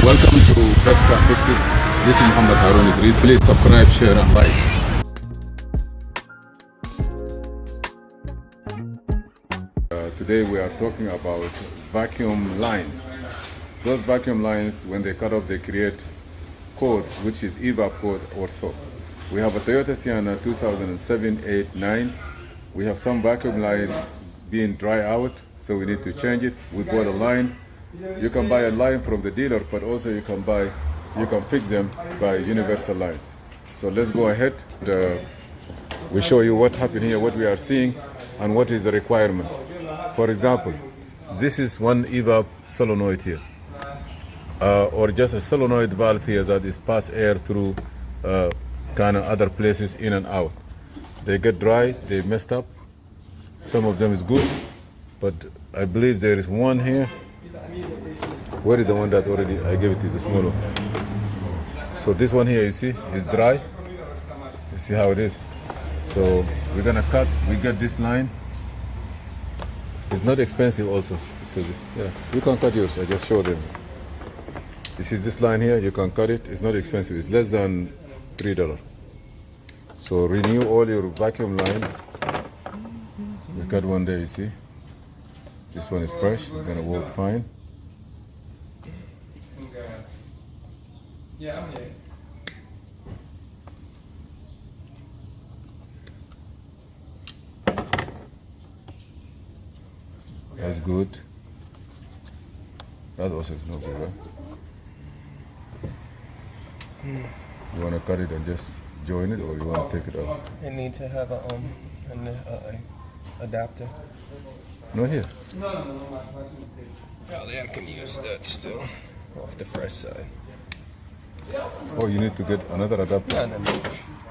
Welcome to CASHAPP Fixes. This is Mohamed. Please subscribe, share and like. Today we are talking about vacuum lines. Those vacuum lines, when they cut off, they create codes, which is evap code or so. We have a Toyota Sienna 2007, 8, 9. We have some vacuum lines being dry out, so we need to change it. We bought a line. You can buy a line from the dealer, but also you can fix them by universal lines. So let's go ahead. We show you what happened here, what we are seeing, and what is the requirement. For example, this is one evap solenoid here, or just a solenoid valve here that is pass air through kind of other places in and out. They get dry, they messed up. Some of them is good, but I believe there is one here. Where is the one that already I gave it? Is a small one. So this one here, you see, is dry. You see how it is. So we're gonna cut. We get this line. It's not expensive also. So yeah, you can cut yours. I just showed them. This is this line here. You can cut it. It's not expensive. It's less than $3. So renew all your vacuum lines. We cut one there. You see. This one is fresh. It's gonna work fine. Yeah, I'm here. That's good. That also is not good, right? You want to cut it and just join it, or you want to take it off? I need to have an adapter. No, here. Oh, yeah, I can use that still. Off the fresh side. Oh, you need to get another adapter. No.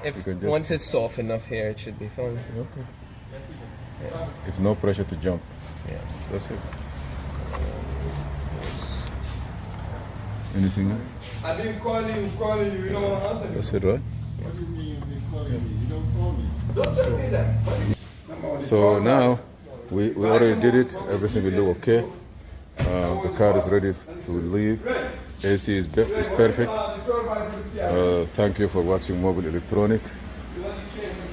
If once it's soft enough here, it should be fine. Okay. Yeah. If no pressure to jump. Yeah. That's it. Anything else? I've been calling you, you don't want to answer me. That's it, right? What do you mean you've been calling me? You don't phone me. Don't tell me that. So now we already did it. Everything will look okay. The car is ready to leave. AC is perfect. Thank you for watching Mobile Electronic.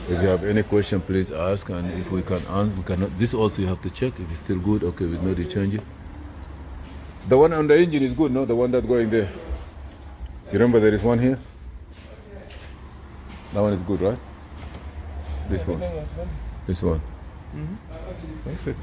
If you have any question, please ask, and if we can answer, we cannot. This also you have to check if it's still good. Okay, we need to change it. The one on the engine is good, no? The one that's going there. You remember there is one here. That one is good, right? This one. This one. That's it.